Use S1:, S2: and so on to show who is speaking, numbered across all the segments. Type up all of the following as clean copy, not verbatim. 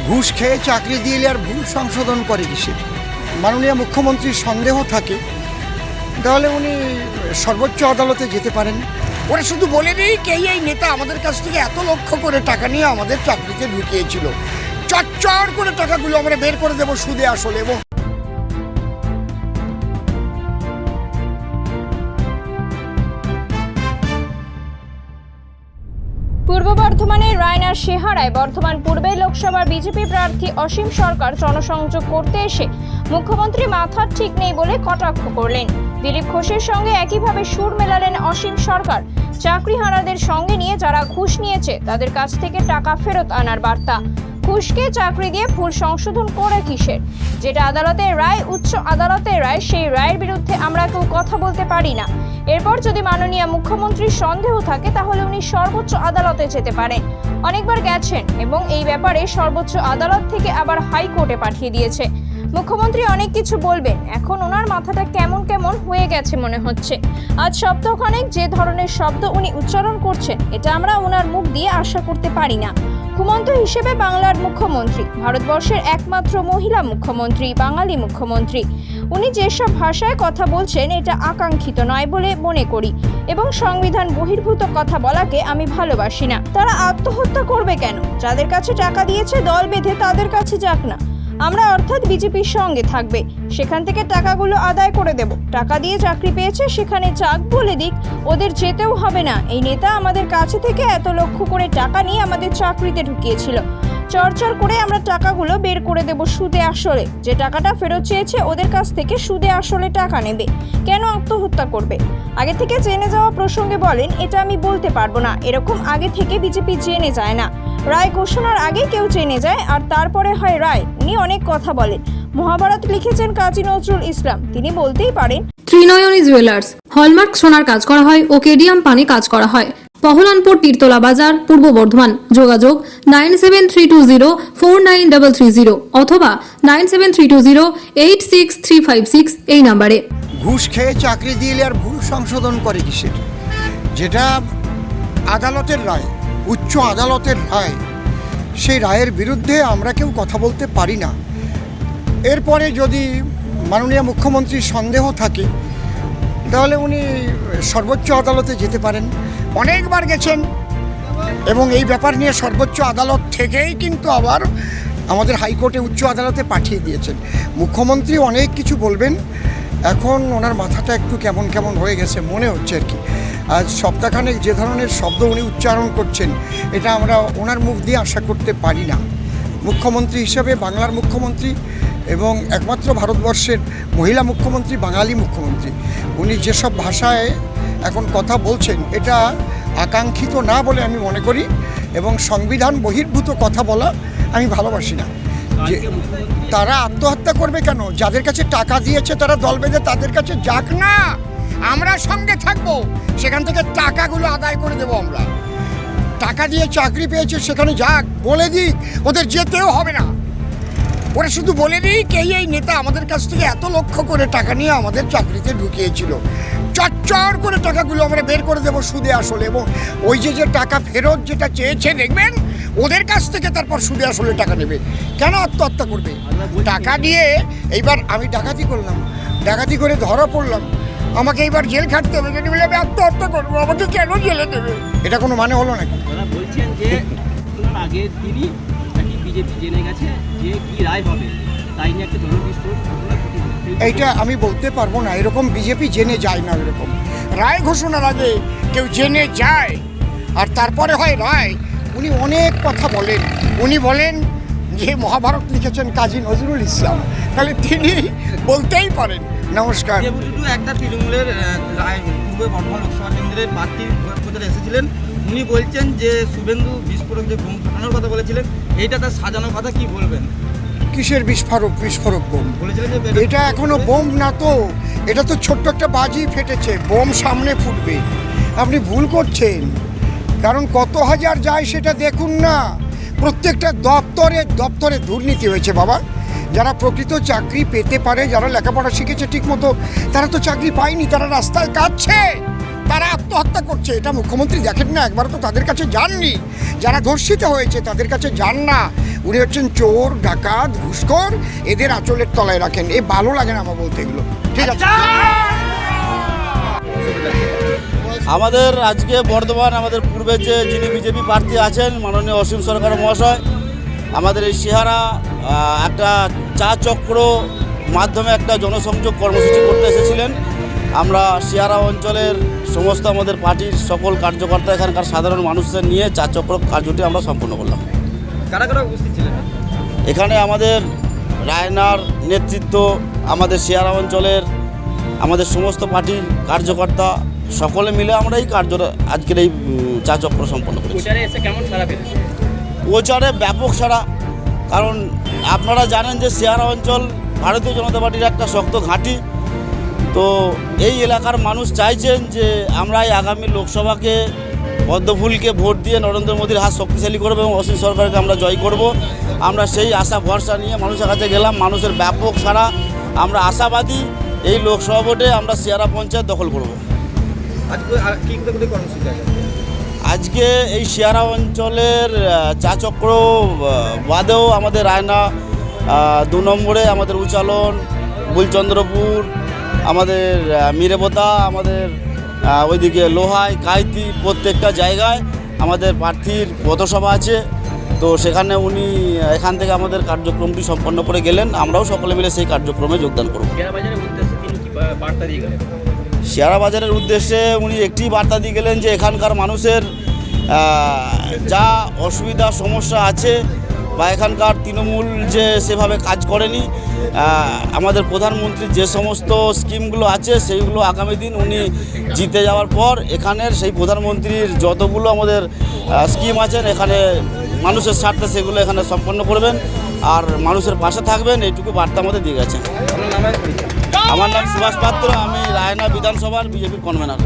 S1: ঘুষ খেয়ে চাকরি দিয়ে আর ভুল সংশোধন করে কিসে? মাননীয় মুখ্যমন্ত্রীর সন্দেহ থাকে তাহলে উনি সর্বোচ্চ আদালতে যেতে পারেন। ওরা শুধু বলে নেই কে এই নেতা আমাদের কাছ থেকে এত লক্ষ করে টাকা নিয়ে আমাদের চাকরিতে ঢুকিয়েছিল, চটচর করে টাকাগুলো আমরা বের করে দেবো সুদে আসলে। এবং
S2: পূর্ব বর্ধমানের রায়নার শেহারায় বর্ধমান পূর্বে লোকসভার বিজেপি প্রার্থী অসীম সরকার জনসংযোগ করতে এসে মুখ্যমন্ত্রী মাথার ঠিক নেই বলে কটাক্ষ করলেন। দিলীপ ঘোষের সঙ্গে একইভাবে সুর মেলালেন অসীম সরকার। চাকরিহারাদের সঙ্গে নিয়ে যারা ঘুষ নিয়েছে তাদের কাছ থেকে টাকা ফেরত আনার বার্তা। ঘুষকে চাকরি দিয়ে ভুল সংশোধন করে কিসের? যেটা আদালতের রায়, উচ্চ আদালতের রায়, সেই রায়ের বিরুদ্ধে আমরা কেউ কথা বলতে পারি না। এরপর যদি মাননীয় মুখ্যমন্ত্রীর সন্দেহ থাকে তাহলে উনি সর্বোচ্চ আদালতে যেতে পারেন। অনেকবার গেছেন এবং এই ব্যাপারে সর্বোচ্চ আদালত থেকে আবার হাইকোর্টে পাঠিয়ে দিয়েছে। মুখ্যমন্ত্রী অনেক কিছু বলবেন, এখন ওনার মাথাটা কেমন কেমন হয়ে গেছে মনে হচ্ছে। আজ সপ্তাহখানেক যে ধরনের শব্দ উনি উচ্চারণ করছেন এটা আমরা ওনার মুখ দিয়ে আশা করতে পারি না। ঘুমন্ত হিসেবে বাংলার মুখ্যমন্ত্রী, ভারতবর্ষের একমাত্র মহিলা মুখ্যমন্ত্রী, বাঙালি মুখ্যমন্ত্রী, উনি যেসব ভাষায় কথা বলছেন এটা আকাঙ্ক্ষিত নয় বলে মনে করি এবং সংবিধান বহির্ভূত কথা বলাকে আমি ভালোবাসি না। তারা আত্মহত্যা করবে কেন? যাদের কাছে টাকা দিয়েছে দল বেঁধে তাদের কাছে যাক না। আমরা অর্থাৎ বিজেপির সঙ্গে থাকবে, সেখান থেকে টাকাগুলো আদায় করে দেব। টাকা দিয়ে চাকরি পেয়েছে সেখানে যাক বলে দিক, ওদের যেতেও হবে না। এই নেতা আমাদের কাছে থেকে এত লক্ষ করে টাকা নিয়ে আমাদের চাকরিতে ঢুকিয়েছিল, চরচর করে আমরা টাকাগুলো বের করে দেব সুদে আসলে। যে টাকাটা ফেরত চেয়েছে ওদের কাছ থেকে সুদে আসলে টাকা নেবে। কেন আত্মহত্যা করবে? আগে থেকে জেনে যাওয়া প্রসঙ্গে বলেন, এটা আমি বলতে পারবো না। এরকম আগে থেকে বিজেপি জেনে যায় না, রায় ঘোষণার আগে কেউ জেনে যায় আর তারপরে হয় রায়। উনি অনেক কথা বলেন। মহাভারত লিখেছেন কাজী নজরুল ইসলাম, তিনি বলতেই পারেন,
S3: ত্রিনয়নী জুয়েলার্স হলমার্ক সোনার কাজ করা হয় ও কেডিয়াম পানি কাজ করা হয়। পহলানপুর তীরতলা বাজার, পূর্ব বর্ধমান। যোগাযোগ 9732049330 অথবা 9732086356 এই নম্বরে।
S1: ঘুষ খেয়ে চাকরি দিয়ে আর ভুল সংশোধন করে কিসের? যেটা আদালতের রায়, উচ্চ আদালতের রায়, সেই রায়ের বিরুদ্ধে আমরা কেউ কথা বলতে পারি না। এরপরে যদি মাননীয় মুখ্যমন্ত্রীর সন্দেহ থাকে তাহলে উনি সর্বোচ্চ আদালতে যেতে পারেন। অনেকবার গেছেন এবং এই ব্যাপার নিয়ে সর্বোচ্চ আদালত থেকেই কিন্তু আবার আমাদের হাইকোর্টে, উচ্চ আদালতে পাঠিয়ে দিয়েছেন। মুখ্যমন্ত্রী অনেক কিছু বলবেন, এখন ওনার মাথাটা একটু কেমন কেমন হয়ে গেছে মনে হচ্ছে আর কি। আজ সপ্তাহখানেক যে ধরনের শব্দ উনি উচ্চারণ করছেন এটা আমরা ওনার মুখ দিয়ে আশা করতে পারি না। মুখ্যমন্ত্রী হিসেবে, বাংলার মুখ্যমন্ত্রী এবং একমাত্র ভারতবর্ষের মহিলা মুখ্যমন্ত্রী, বাঙালি মুখ্যমন্ত্রী, উনি যেসব ভাষায় এখন কথা বলছেন এটা আকাঙ্ক্ষিত না বলে আমি মনে করি এবং সংবিধান বহির্ভূত কথা বলা আমি ভালোবাসি না। যে তারা আত্মহত্যা করবে কেন? যাদের কাছে টাকা দিয়েছে তারা দল বেঁধে তাদের কাছে যাক না, আমরা সঙ্গে থাকবো, সেখান থেকে টাকাগুলো আদায় করে দেবো আমরা। টাকা দিয়ে চাকরি পেয়েছে সেখানে যাক, বলে দিক, ওদের যেতেও হবে না। ওরা শুধু বলে দিই কে এই নেতা আমাদের কাছ থেকে এত লক্ষ করে টাকা নিয়ে আমাদের চাকরিতে ঢুকিয়েছিল, চটচর করে টাকাগুলো আমরা বের করে দেবো সুদে আসলে। এবং ওই যে টাকা ফেরত যেটা চেয়েছে দেখবেন ওদের কাছ থেকে তারপর সুদে আসলে টাকা নেবে। কেন আত্মহত্যা করবে? টাকা দিয়ে এইবার আমি ডাকাতি করলাম, ডাকাতি করে ধরা পড়লাম, আমাকে এইবার জেল খাটতে হবে। যদি বলে আমি আত্মহত্যা করবো, আমাকে কেন জেলে দেবে? এটা কোনো মানে হলো নাকি?
S4: বলছেন যে আগের দিনই বিজেপি জেনে গেছে যে কি রায় হবে, তাই নিয়ে একটা জনবিস্ফোরণ।
S1: এইটা আমি বলতে পারবো না, এরকম বিজেপি জেনে যায় না। এরকম রায় ঘোষণার আগে কেউ জেনে যায় আর তারপরে হয় রায়। উনি অনেক কথা বলেন, উনি বলেন যে মহাভারত লিখেছেন কাজী নজরুল ইসলাম, তাহলে তিনি বলতেই পারেন। নমস্কার।
S4: একটা তৃণমূলের রায় পূর্ব বর্ধমান লোকসভা কেন্দ্রের প্রার্থী এসেছিলেন, উনি বলছেন যে শুভেন্দু বিস্ফোরক যে বোম ফাটানোর কথা বলেছিলেন এইটা তার সাজানো কথা, কি বলবেন?
S1: কিসের বিস্ফোরক বোম?
S4: বলেছিলেন যে
S1: এটা এখনো বোম না তো, এটা তো ছোট্ট একটা বাজি ফেটেছে, বোম সামনে ফুটবে। আপনি ভুল করছেন, কারণ কত হাজার যায় সেটা দেখুন না। প্রত্যেকটা দপ্তরে দুর্নীতি হয়েছে বাবা। যারা প্রকৃত চাকরি পেতে পারে, যারা লেখাপড়া শিখেছে ঠিকমতো, তারা তো চাকরি পায়নি, তারা রাস্তায় কাঁদছে। তারা আত্মহত্যা করছে, এটা মুখ্যমন্ত্রী দেখেন না? একবার তো তাদের কাছে যাননি, যারা ধর্ষিত হয়েছে তাদের কাছে যান না। উনি হচ্ছেন চোর, ডাকাত, ঘুষখোর, এদের আঁচলের তলায় রাখেন। এ ভালো লাগে না আমার বলতে এগুলো, ঠিক আছে?
S5: আমাদের আজকে বর্ধমান আমাদের পূর্বে যিনি বিজেপি প্রার্থী আছেন মাননীয় অসীম সরকার মহাশয় আমাদের এই সিহারা একটা চা চক্র মাধ্যমে একটা জনসংযোগ কর্মসূচি করতে এসেছিলেন। আমরা সিহারা অঞ্চলের সমস্ত আমাদের পার্টির সকল কার্যকর্তা এখানকার সাধারণ মানুষদের নিয়ে চা চক্র কার্যটি আমরা সম্পন্ন করলাম।
S4: কারা কারা উপস্থিত ছিলেন?
S5: এখানে আমাদের রায়নার নেতৃত্ব, আমাদের সিহারা অঞ্চলের আমাদের সমস্ত পার্টির কার্যকর্তা সকলে মিলে আমরা এই আজকের এই চা চক্র সম্পন্ন করেছি।
S4: প্রচারে এসে কেমন সাড়া পেয়েছে?
S5: প্রচারে ব্যাপক সাড়া, কারণ আপনারা জানেন যে সিহারা অঞ্চল ভারতীয় জনতা পার্টির একটা শক্ত ঘাঁটি। তো এই এলাকার মানুষ চাইছেন যে আমরা এই আগামী লোকসভাকে পদ্মফুলকে ভোট দিয়ে নরেন্দ্র মোদীর হাত শক্তিশালী করবো এবং অসীম সরকারকে আমরা জয় করব। আমরা সেই আশা ভরসা নিয়ে মানুষের কাছে গেলাম, মানুষের ব্যাপক সাড়া। আমরা আশাবাদী এই লোকসভা ভোটে আমরা সিহারা পঞ্চায়েত দখল করব। আজকে এই সিহারা অঞ্চলের চা চক্র বাদেও আমাদের রায়না 2 নম্বরে, আমাদের উচালন, বুলচন্দ্রপুর, আমাদের মিরেবতা, আমাদের ওইদিকে লোহাই, কাইতি, প্রত্যেকটা জায়গায় আমাদের প্রার্থীর পথসভা আছে। তো সেখানে উনি এখান থেকে আমাদের কার্যক্রমটি সম্পন্ন করে গেলেন, আমরাও সকলে মিলে সেই কার্যক্রমে যোগদান করব। শেয়ারা বাজারের উদ্দেশ্যে উনি একটি বার্তা দিয়ে গেলেন যে এখানকার মানুষের যা অসুবিধা সমস্যা আছে বা এখানকার তৃণমূল যে সেভাবে কাজ করেনি, আমাদের প্রধানমন্ত্রীর যে সমস্ত স্কিমগুলো আছে সেইগুলো আগামী দিন উনি জিতে যাওয়ার পর এখানের সেই প্রধানমন্ত্রীর যতগুলো আমাদের স্কিম আছেন এখানে মানুষের স্বার্থে সেগুলো এখানে সম্পন্ন করবেন আর মানুষের পাশে থাকবেন, এইটুকু বার্তা আমাদের দিয়ে গেছেন। আমার নাম সুভাষ পাত্র, আমি রায়না বিধানসভার বিজেপির কনভেনার।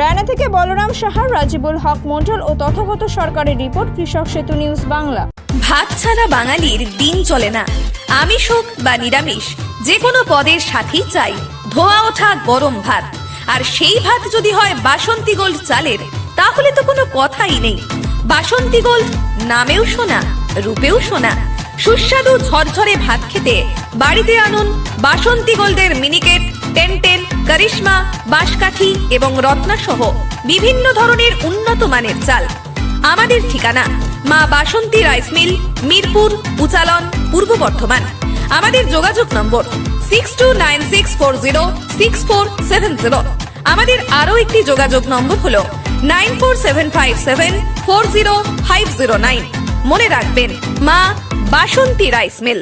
S2: রায়না থেকে বলরাম সাহা, রাজিবুল হক মন্ডল ও তথাগত সরকারের রিপোর্ট, কৃষক সেতু নিউজ বাংলা।
S6: ভাত ছাড়া বাঙালির দিন চলে না। আমিষ হোক বা নিরামিষ, যে কোনো পদের সাথেই চাই ধোয়া ওঠা গরম ভাত। আর সেই ভাত যদি হয় বাসন্তী গোল্ড চালের, তাহলে তো কোনো কথাই নেই। বাসন্তী গোল্ড নামেও শোনা, রূপেও শোনা। সুস্বাদু ঝরঝরে ভাত খেতে বাড়িতে আনুন বাসন্তী গোল্ডের মিনিকেট, 1010, করিশ্মা, বাঁশকাঠি এবং রত্না সহ বিভিন্ন ধরনের উন্নত মানের চাল। আমাদের ঠিকানা মা বাসন্তী রাইস মিল, মিরপুর, উচালন, পূর্ব বর্ধমান। আমাদের যোগাযোগ নম্বর 6296406470। আমাদের আরও একটি যোগাযোগ নম্বর হলো 9475740509। মনে রাখবেন, মা বাসন্তী রাইস মিল।